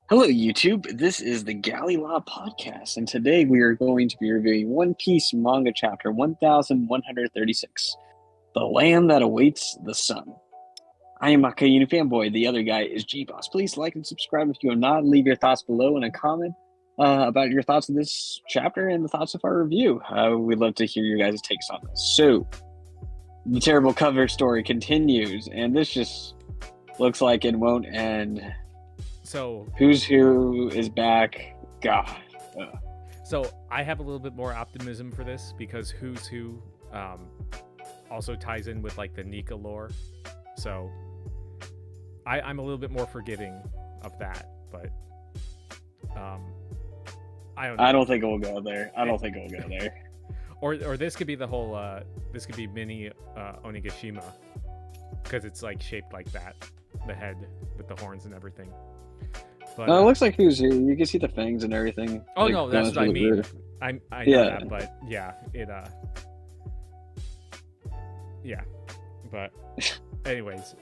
Hello, YouTube. This is the Galley La Podcast, and today we are going to be reviewing One Piece Manga Chapter 1136, The Land That Awaits the Sun. I am Akainu Fanboy. The other guy is Geboss. Please like and subscribe if you have not. Leave your thoughts below in a comment about your thoughts of this chapter and the thoughts of our review. We'd love to hear your guys' takes on this. So, the terrible cover story continues, and this just looks like it won't end. So Who's Who is back. God. So I have a little bit more optimism for this because Who's Who also ties in with like the Nika lore. So I'm a little bit more forgiving of that, but I don't know. I don't think it will go there. Or this could be the whole this could be mini Onigashima because it's like shaped like that, the head with the horns and everything. But, it looks like Who's Who. You can see the fangs and everything. Oh like, no, that's what I mean. Weird. I know that, but yeah, yeah. But anyways,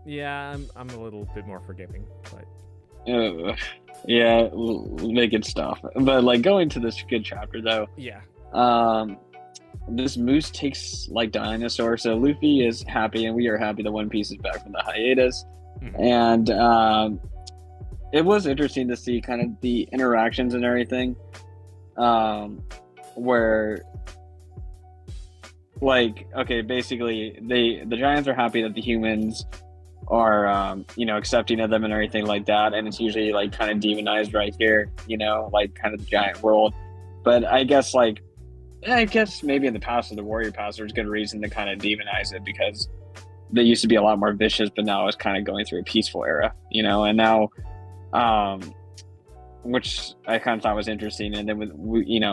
yeah, I'm a little bit more forgiving, but yeah, making stuff. But like going to this good chapter though. Yeah. This moose takes like dinosaur, so Luffy is happy, and we are happy that One Piece is back from the hiatus. Mm-hmm. And it was interesting to see kind of the interactions and everything, where like, okay, basically the giants are happy that the humans are accepting of them and everything like that, and it's usually like kind of demonized right here, like kind of the giant world. But I guess maybe in the past of the warrior past there's good reason to kind of demonize it because they used to be a lot more vicious, but now it's kind of going through a peaceful era, and now which I kind of thought was interesting. And then with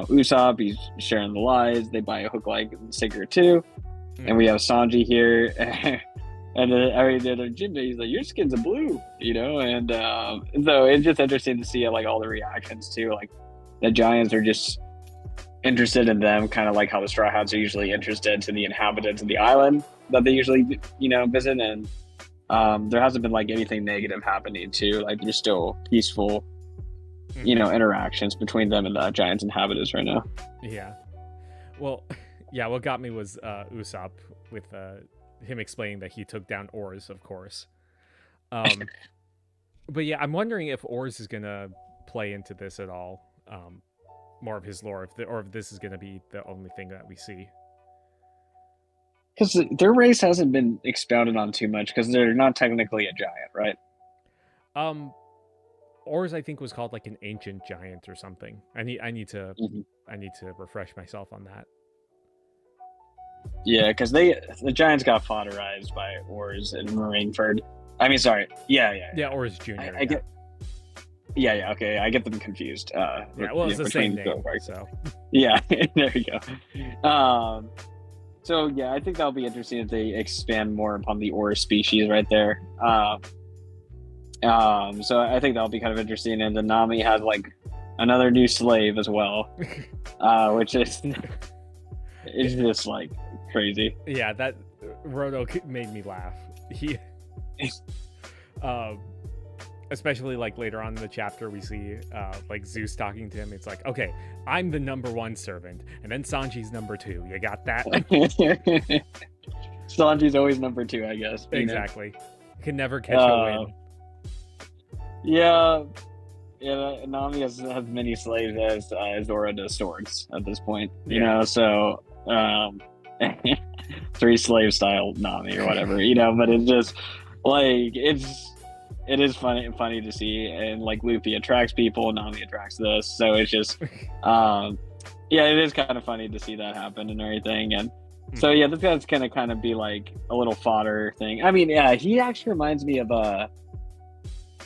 Usopp, he's sharing the lies. They buy a hook like sticker too, and we have Sanji here, and then the other Jinbei, he's like, "Your skin's a blue," and so it's just interesting to see like all the reactions too. Like the giants are just interested in them, kind of like how the Straw Hats are usually interested to the inhabitants of the island that they usually visit, and there hasn't been like anything negative happening too. Like there's still peaceful interactions between them and the giants inhabitants right now. Yeah, well, yeah, what got me was Usopp with him explaining that he took down Oars, of course. But yeah, I'm wondering if Oars is gonna play into this at all, more of his lore, or if this is gonna be the only thing that we see. Because their race hasn't been expounded on too much because they're not technically a giant, right? Oars, I think, was called like an ancient giant or something. I need to refresh myself on that. Yeah, because the giants got fodderized by Oars and Marineford. I mean, sorry. Yeah, Oars Junior. I get. Yeah, okay. I get them confused. Well, it's the same name. So. Yeah, there you go. So yeah, I think that'll be interesting if they expand more upon the Oar species right there. So I think that'll be kind of interesting. And then Nami has like another new slave as well, which is just like crazy. Yeah, that Roto made me laugh. He, especially like later on in the chapter, we see like Zeus talking to him. It's like, okay, I'm the number one servant, and then Sanji's number two. You got that? Sanji's always number two, I guess. Exactly. Can never catch a win. Yeah. Nami has many slaves as Zoro does swords at this point. So 3 slave style Nami or whatever. But it's just like it is funny to see, and like Luffy attracts people, Nami attracts this, so it's just it is kind of funny to see that happen and everything. And so yeah, this guy's gonna kind of be like a little fodder thing. I mean, yeah, he actually reminds me of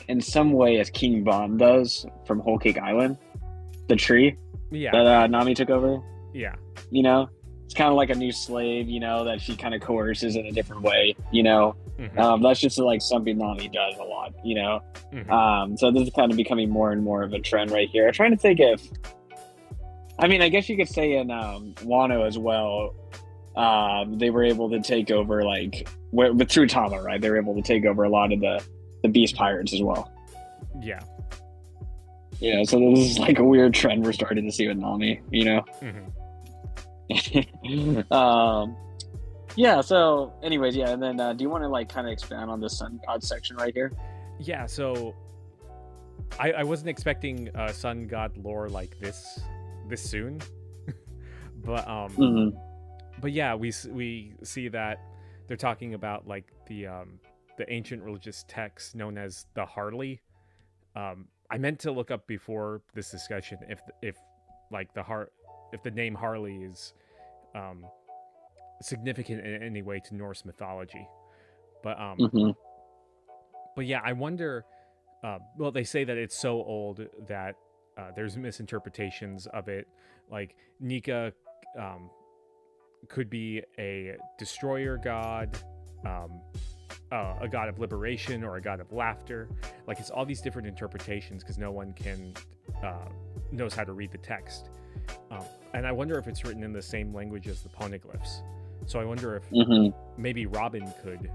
in some way as King Bomb does from Whole Cake Island, the tree that Nami took over. Yeah, it's kind of like a new slave, that she kind of coerces in a different way. That's just like something Nami does a lot, so this is kind of becoming more and more of a trend right here. I'm trying to think if, I mean, I guess you could say in Wano as well, they were able to take over like through Tama, right? They were able to take over a lot of the Beast Pirates as well. Yeah. Yeah, so this is like a weird trend we're starting to see with Nami, you know? Yeah, so anyways, yeah, and then do you want to like kind of expand on the Sun God section right here? Yeah, so I wasn't expecting Sun God lore like this soon. But but yeah, we see that they're talking about like the ancient religious text known as the Harley. I meant to look up before this discussion if like if the name Harley is significant in any way to Norse mythology. But but yeah, I wonder. Well, they say that it's so old that there's misinterpretations of it. Like Nika could be a destroyer god, a god of liberation, or a god of laughter. Like it's all these different interpretations because no one knows how to read the text. And I wonder if it's written in the same language as the poneglyphs. So I wonder if maybe Robin could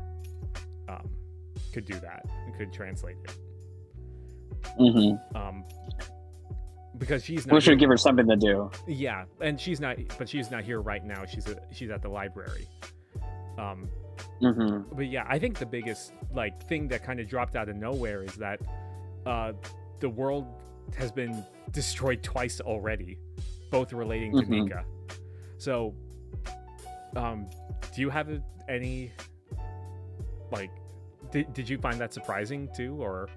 do that and could translate it. Because she's not. We should give her something to do. Yeah, and she's not here right now. She's at the library. But yeah, I think the biggest like thing that kind of dropped out of nowhere is that the world has been destroyed twice already, both relating to Nika. So, do you have any like? Did you find that surprising too, or?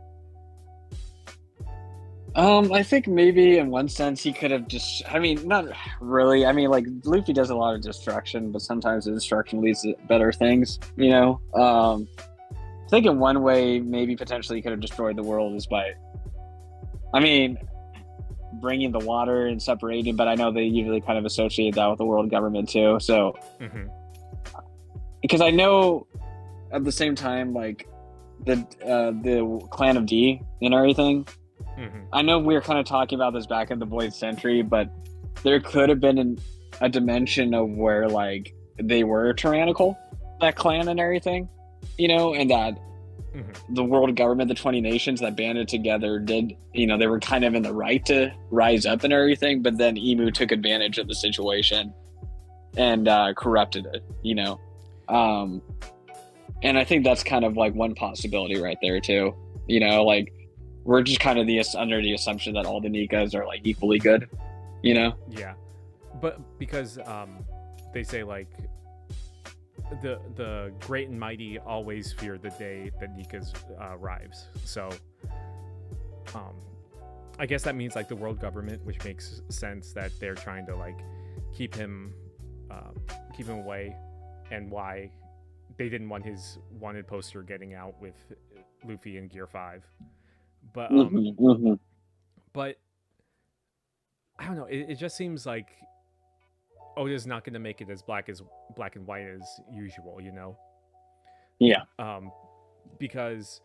I think maybe in one sense he could have just, I mean, not really. I mean, like Luffy does a lot of destruction, but sometimes the destruction leads to better things, you know? I think in one way, maybe potentially he could have destroyed the world is by, I mean, bringing the water and separating, but I know they usually kind of associate that with the world government too. So, because I know at the same time, like the clan of D and everything, I know we were kind of talking about this back in the Void Century, but there could have been a dimension of where like they were tyrannical, that clan and everything, you know, and that the world government, the 20 nations that banded together did, you know, they were kind of in the right to rise up and everything, but then Emu took advantage of the situation and corrupted it, you know. And I think that's kind of like one possibility right there too, you know, like we're just kind of under the assumption that all the Nikas are like equally good, you know? Yeah, but because they say like the great and mighty always fear the day that Nika's arrives. So I guess that means like the world government, which makes sense that they're trying to like keep him away, and why they didn't want his wanted poster getting out with Luffy in Gear 5. But but I don't know. It just seems like Oda's not going to make it as black and white as usual, you know? Yeah. Because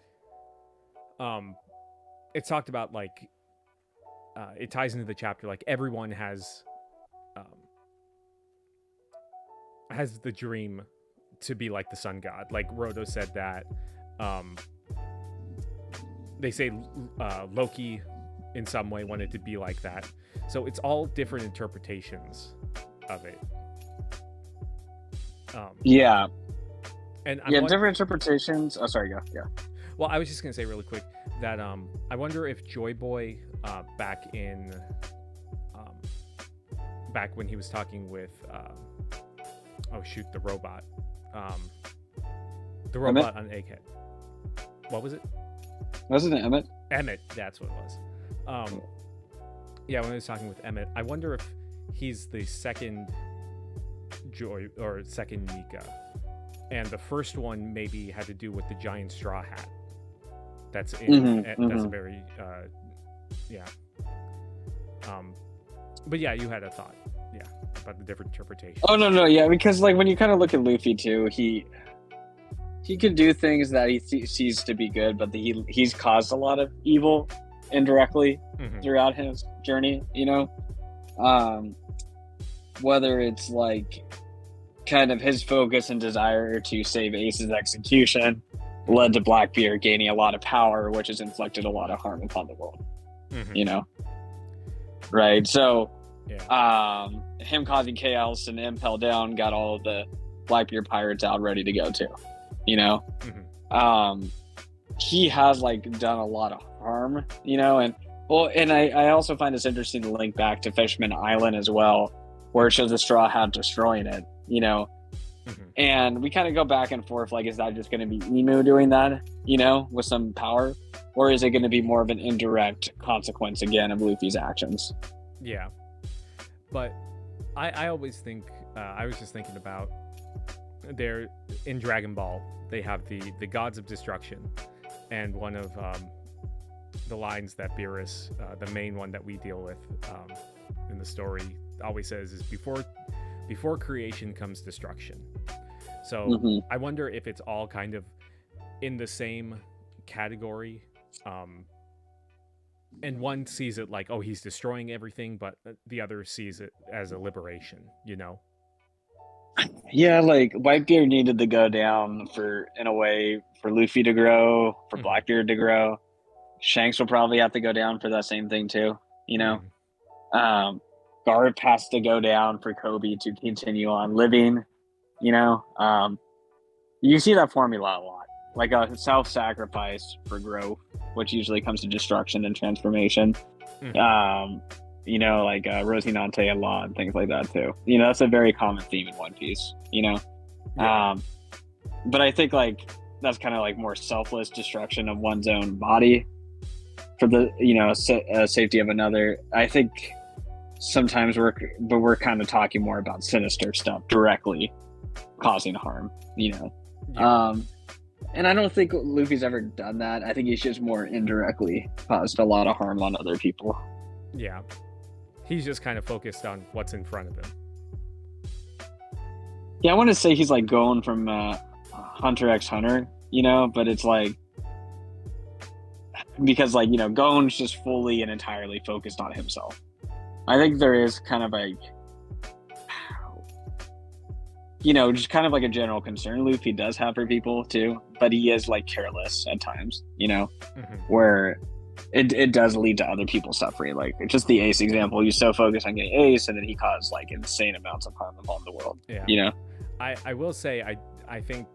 it's talked about like it ties into the chapter like everyone has the dream to be like the sun god. Like Rodo said that. They say Loki in some way wanted to be like that. So it's all different interpretations of it. Yeah. And different interpretations. Oh, sorry, go. Yeah. Well, I was just going to say really quick that I wonder if Joy Boy back when he was talking with the robot. The robot Emmett? on Egghead. What was it? Wasn't it Emmett? Emmett, that's what it was. Yeah, when I was talking with Emmett, I wonder if he's the second Joy or second Nika, and the first one maybe had to do with the giant straw hat. That's in. That's a very yeah. But yeah, you had a thought, yeah, about the different interpretations. Oh no, yeah, because like when you kind of look at Luffy too, he can do things that he sees to be good, but he's caused a lot of evil indirectly throughout his journey, you know? Whether it's like kind of his focus and desire to save Ace's execution, led to Blackbeard gaining a lot of power, which has inflicted a lot of harm upon the world. You know, right? So, him causing chaos and Impel Down got all of the Blackbeard pirates out ready to go too. You know, he has like done a lot of harm. You know, and I also find this interesting to link back to Fishman Island as well, where it shows the Straw Hat destroying it. You know. And we kind of go back and forth, like, is that just going to be Emu doing that, you know, with some power? Or is it going to be more of an indirect consequence, again, of Luffy's actions? Yeah. But I always think, I was just thinking about, there in Dragon Ball, they have the Gods of Destruction. And one of the lines that Beerus, the main one that we deal with in the story, always says is, before creation comes destruction. So I wonder if it's all kind of in the same category. And one sees it like, oh, he's destroying everything, but the other sees it as a liberation, you know? Yeah, like Whitebeard needed to go down in a way, for Luffy to grow, for Blackbeard to grow. Shanks will probably have to go down for that same thing too, you know? Garp has to go down for Kobe to continue on living, you know? You see that formula a lot, like a self-sacrifice for growth, which usually comes to destruction and transformation. You know, like Rosinante and Law and things like that too. You know, that's a very common theme in One Piece, you know? But I think like that's kind of like more selfless destruction of one's own body for the, you know, safety of another. I think sometimes we're kind of talking more about sinister stuff directly causing harm, you know. And I don't think Luffy's ever done that. I think he's just more indirectly caused a lot of harm on other people. Yeah, he's just kind of focused on what's in front of him. Yeah, I want to say he's like going from Hunter x Hunter, you know, but it's like, because like, you know, Gon's just fully and entirely focused on himself. I think there is kind of like, you know, just kind of like a general concern Luffy does have for people too, but he is like careless at times, you know, where it does lead to other people suffering. Like just the Ace example, he's so focused on getting Ace and then he caused like insane amounts of harm upon the world, you know? I will say, I think,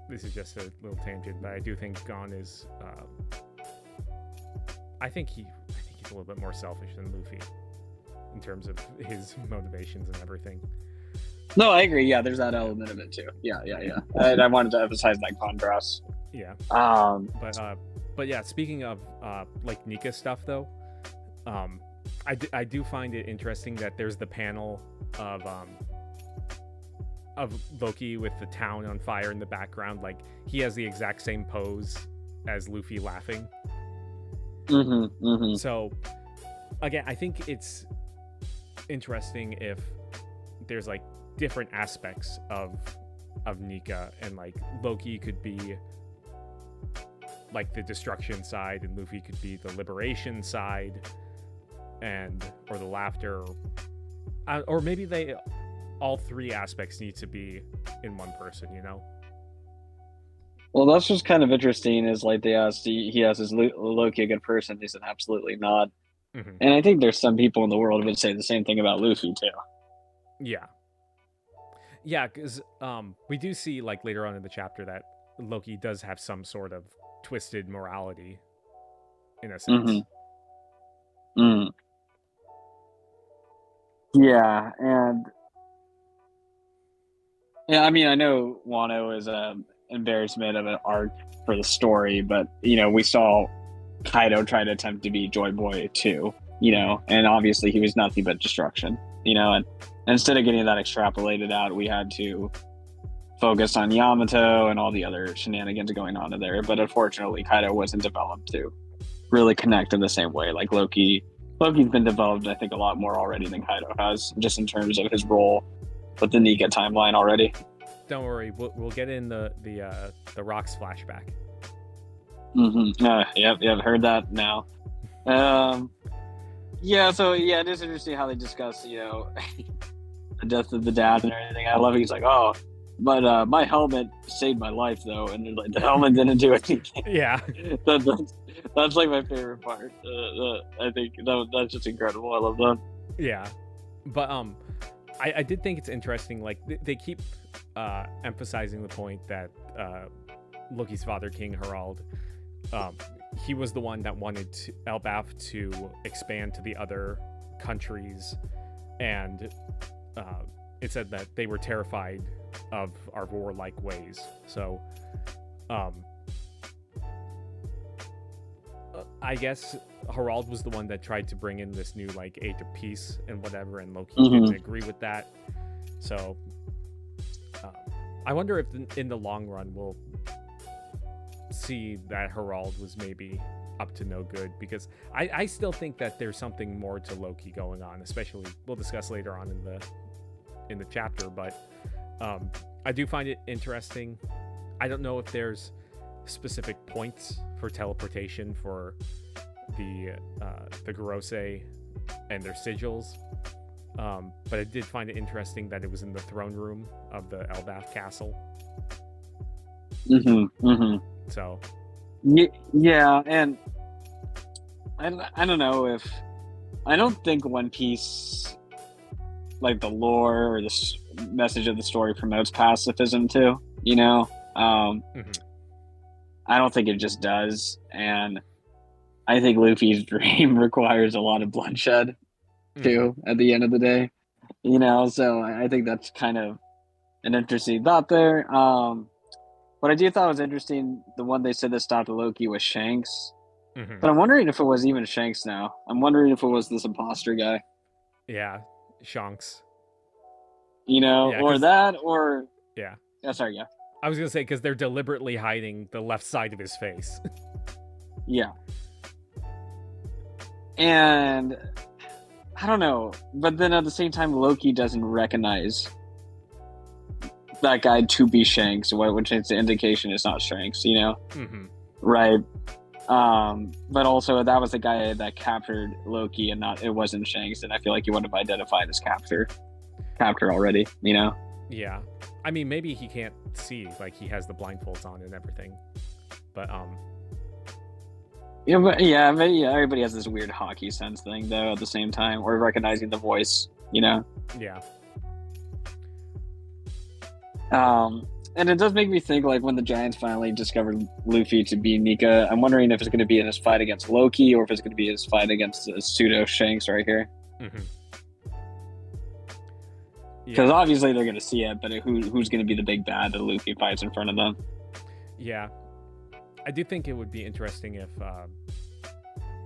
this is just a little tangent, but I do think Gon is, I think he's a little bit more selfish than Luffy in terms of his motivations and everything. No, I agree. Yeah, there's that element of it too. Yeah. And I wanted to emphasize that contrast. Yeah. But yeah, speaking of like Nika stuff though, I do find it interesting that there's the panel of Loki with the town on fire in the background. Like he has the exact same pose as Luffy laughing. So again, I think it's interesting if there's like different aspects of Nika, and like Loki could be like the destruction side and Luffy could be the liberation side, or the laughter, or maybe all three aspects need to be in one person, you know? Well, that's just kind of interesting, is like they asked, is Loki a good person? They said absolutely not. And I think there's some people in the world who would say the same thing about Luffy too. Yeah, because we do see like later on in the chapter that Loki does have some sort of twisted morality in a sense. Yeah, and yeah, I mean, I know Wano is an embarrassment of an arc for the story, but you know, we saw Kaido try to attempt to be Joy Boy too, you know, and obviously he was nothing but destruction, you know, and instead of getting that extrapolated out, we had to focus on Yamato and all the other shenanigans going on in there. But unfortunately, Kaido wasn't developed to really connect in the same way. Like Loki's been developed, I think, a lot more already than Kaido has, just in terms of his role with the Nika timeline already. Don't worry, we'll get in the Rocks flashback. Yep, heard that now. Yeah, so yeah, it is interesting how they discuss, you know, the death of the dad and everything. I love it. He's like, oh, But my helmet saved my life though, and like the helmet didn't do anything. Yeah. That's like my favorite part. I think that's just incredible. I love that. Yeah, but I did think it's interesting. Like they keep emphasizing the point that Loki's father, King Harald, he was the one that wanted Elbaf to expand to the other countries, and it said that they were terrified of our warlike ways. So, I guess Harald was the one that tried to bring in this new like age of peace and whatever, and Loki didn't agree with that. So, I wonder if in the long run we'll see that Harald was maybe up to no good, because I still think that there's something more to Loki going on, especially we'll discuss later on in the chapter, but I do find it interesting. I don't know if there's specific points for teleportation for the Gorosei and their sigils, but I did find it interesting that it was in the throne room of the Elbaf castle. So yeah, and I don't know if I don't think One Piece, like the lore or the message of the story, promotes pacifism too, you know. I don't think it just does, and I think Luffy's dream requires a lot of bloodshed too at the end of the day, you know. So I think that's kind of an interesting thought there. What I do thought was interesting, the one they said that stopped Loki was Shanks, but I'm wondering if it was even Shanks now. I'm wondering if it was this imposter guy. Yeah, Shanks. You know, yeah, or that, or yeah. Yeah, sorry, yeah. I was gonna say, because they're deliberately hiding the left side of his face. Yeah. And I don't know, but then at the same time, Loki doesn't recognize that guy to be Shanks, which is the indication it's not Shanks, you know? Right. But also that was the guy that captured Loki, and it wasn't Shanks, and I feel like he would have identified as captured already, you know? Yeah. I mean, maybe he can't see, like he has the blindfolds on and everything. But everybody has this weird hockey sense thing though at the same time, or recognizing the voice, you know? Yeah. And it does make me think, like, when the Giants finally discovered Luffy to be Nika, I'm wondering if it's going to be in his fight against Loki, or if it's going to be his fight against the pseudo Shanks right here. Because obviously they're going to see it, but who's going to be the big bad that Luffy fights in front of them? Yeah. I do think it would be interesting if,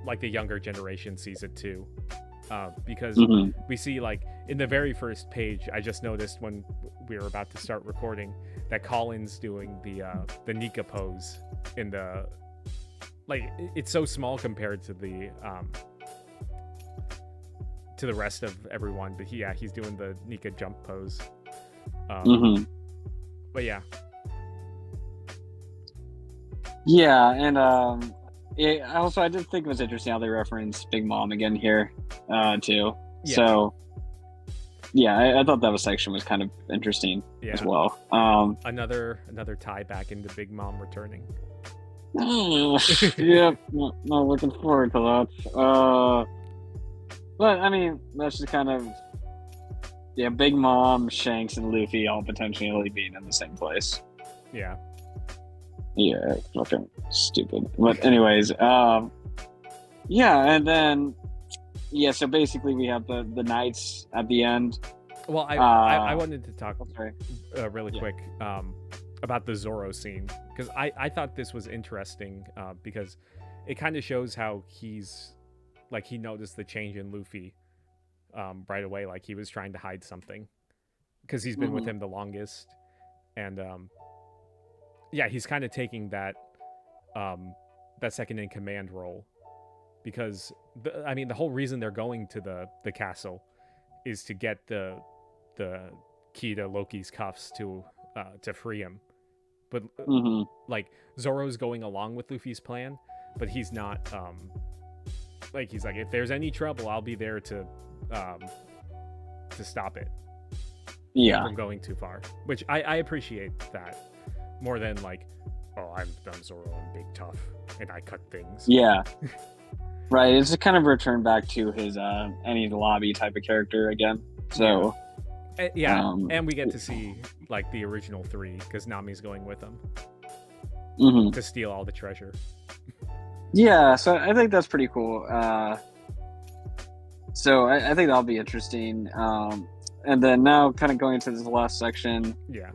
like, the younger generation sees it too. Because we see, like, in the very first page, I just noticed when we were about to start recording that Colin's doing the Nika pose in the, like, it's so small compared to the rest of everyone, but he's doing the Nika jump pose. But yeah. Yeah, and also I did think it was interesting how they referenced Big Mom again here, too. Yeah. So yeah, I thought that section was kind of interesting as well. Another tie back into Big Mom returning. Yeah, not looking forward to that. But I mean, that's just kind of Big Mom, Shanks, and Luffy all potentially being in the same place. Yeah. Yeah, fucking stupid. But anyways, and then so basically we have the knights at the end. Well, I wanted to talk really quick about the Zoro scene, because I thought this was interesting because it kind of shows how he's, like, he noticed the change in Luffy right away, like he was trying to hide something because he's been with him the longest, and he's kind of taking that second in command role, because the whole reason they're going to the castle is to get the key to Loki's cuffs to free him, but like Zoro's going along with Luffy's plan, but he's not like, he's like, if there's any trouble, I'll be there to stop it. Yeah. from going too far, which I appreciate that more than like, oh, I'm Zoro, I'm big tough, and I cut things. Yeah. Right. It's a kind of return back to his any lobby type of character again. So and we get to see like the original 3 because Nami's going with them to steal all the treasure. Yeah, so I think that's pretty cool. So I think that'll be interesting. And then now, kind of going into this last section. Yeah.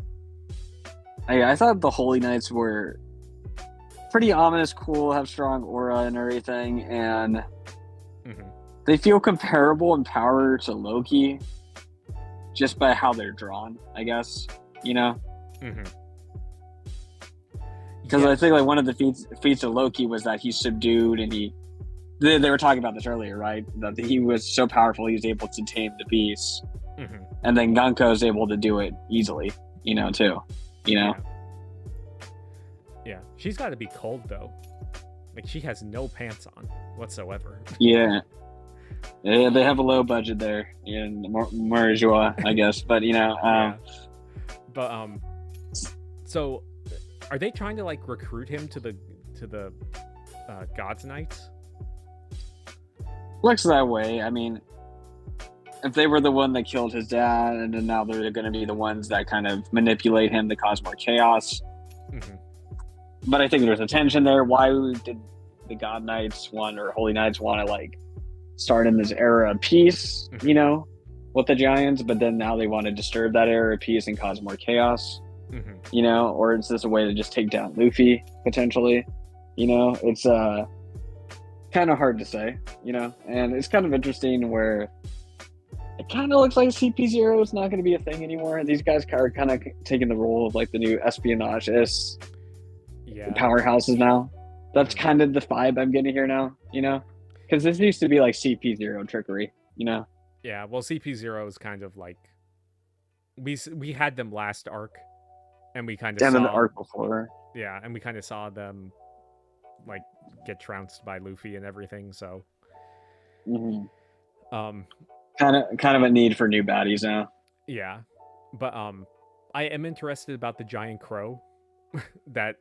I thought the Holy Knights were pretty ominous, cool, have strong aura and everything, and they feel comparable in power to Loki, just by how they're drawn, I guess. You know. Because I think like one of the feats of Loki was that he's subdued, and they were talking about this earlier, right? That he was so powerful he was able to tame the beast, and then Gunko is able to do it easily, too. Yeah, she's got to be cold though. Like she has no pants on whatsoever. Yeah, they have a low budget there in Marjoie, I guess. But But so are they trying to like recruit him to the God's Knights? Looks that way. I mean, if they were the one that killed his dad, and then now they're going to be the ones that kind of manipulate him to cause more chaos. But I think there's a tension there. Why did the God Knights or Holy Knights want to like start in this era of peace, with the Giants, but then now they want to disturb that era of peace and cause more chaos, or is this a way to just take down Luffy potentially? It's kind of hard to say, and it's kind of interesting where it kind of looks like CP0 is not going to be a thing anymore. These guys are kind of taking the role of like the new espionage-ists. Powerhouses now. That's kind of the vibe I'm getting here now, because this used to be like CP0 trickery, Yeah, well, CP0 is kind of like we had them last arc, and we kind of saw the arc before. Yeah, and we kind of saw them like get trounced by Luffy and everything. So, kind of a need for new baddies now. Yeah, but I am interested about the giant crow that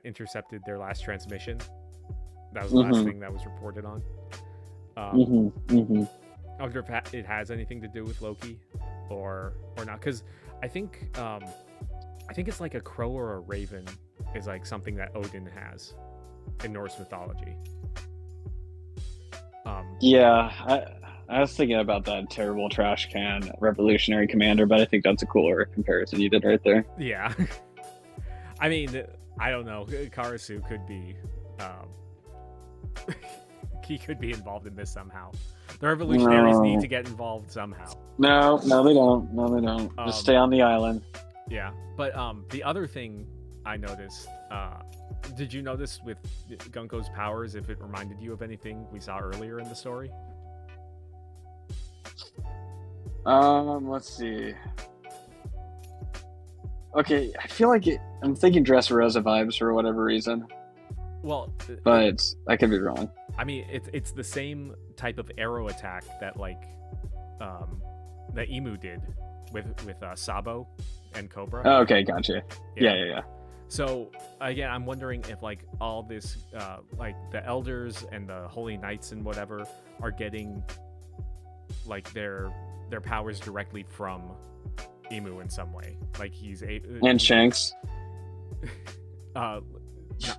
intercepted their last transmission. That was the last thing that was reported on. I wonder if it has anything to do with Loki or not, because I think it's like a crow or a raven is like something that Odin has in Norse mythology. I was thinking about that terrible trash can revolutionary commander, but I think that's a cooler comparison you did right there. Yeah. I mean, I don't know. Karasu could be he could be involved in this somehow. The revolutionaries need to get involved somehow. No, they don't. Just stay on the island. Yeah, but the other thing I noticed, did you notice with Gunko's powers if it reminded you of anything we saw earlier in the story? Let's see. Okay, I feel like I'm thinking Dressrosa vibes for whatever reason. Well, but I could be wrong. I mean, it's the same type of arrow attack that like that Emu did with Sabo and Cobra. Oh, okay, gotcha. Yeah. So again, I'm wondering if like all this like the elders and the holy knights and whatever are getting like their powers directly from Emu in some way. Like and Shanks.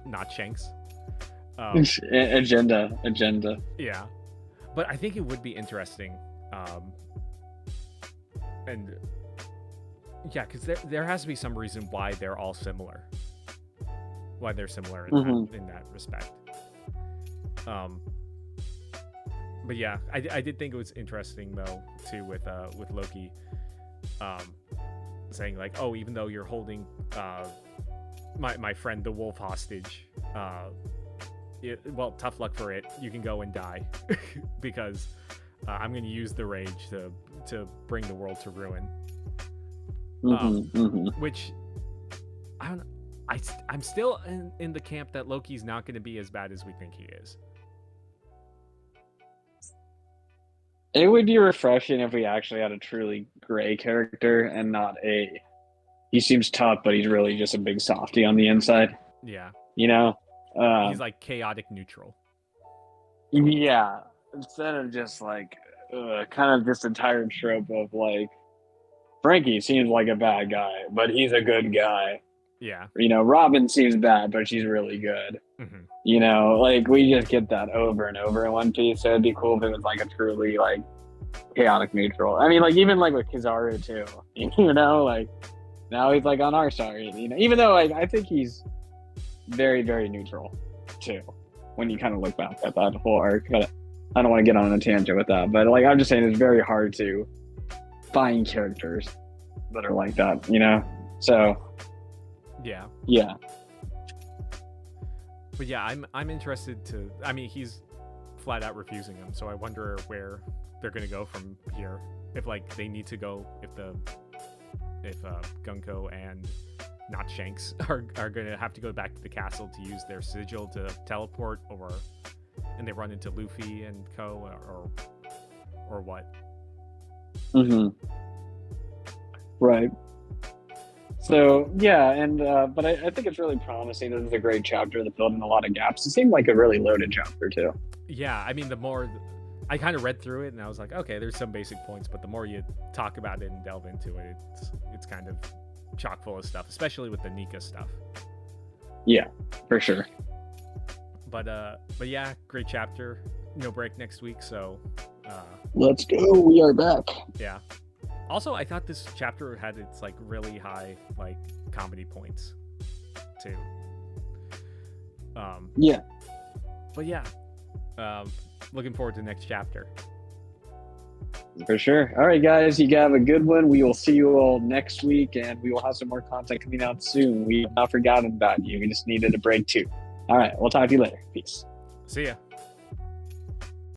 Not Shanks. Agenda. Yeah, but I think it would be interesting, and yeah, because there has to be some reason why they're all similar. Why they're similar in that respect. But yeah, I did think it was interesting though too with Loki, saying like, oh, even though you're holding my friend the wolf hostage, well, tough luck for it. You can go and die because I'm going to use the rage to bring the world to ruin. Which I don't. I'm still in the camp that Loki's not going to be as bad as we think he is. It would be refreshing if we actually had a truly gray character and not a. He seems tough, but he's really just a big softy on the inside. Yeah. You know? He's like chaotic neutral. Yeah. Instead of just like kind of this entire trope of like Frankie seems like a bad guy, but he's a good guy. Yeah. You know, Robin seems bad, but she's really good. Mm-hmm. You know, like we just get that over and over in One Piece. So it'd be cool if it was like a truly like chaotic neutral. I mean, like even like with Kizaru too. You know, like now he's like on our side. You know, even though like I think he's very very neutral too. When you kind of look back at that whole arc, but I don't want to get on a tangent with that. But like I'm just saying, it's very hard to find characters that are like that. You know, so yeah. But yeah, I'm interested to. I mean, he's flat out refusing him, so I wonder where they're gonna go from here. If like they need to go, if Gunko and not Shanks are gonna have to go back to the castle to use their sigil to teleport, and they run into Luffy and Co. or what? Mm-hmm. Right. So yeah, and but I think it's really promising. This is a great chapter that filled in a lot of gaps. It seemed like a really loaded chapter too. Yeah, I mean, the more I kind of read through it, and I was like, okay, there's some basic points, but the more you talk about it and delve into it, it's kind of chock full of stuff, especially with the Nika stuff. Yeah, for sure. But yeah, great chapter. No break next week, so let's go. We are back. Yeah. Also, I thought this chapter had its like really high like comedy points too. Yeah. But yeah, looking forward to the next chapter. For sure. All right, guys, you have a good one. We will see you all next week, and we will have some more content coming out soon. We have not forgotten about you. We just needed a break too. All right, we'll talk to you later. Peace. See ya.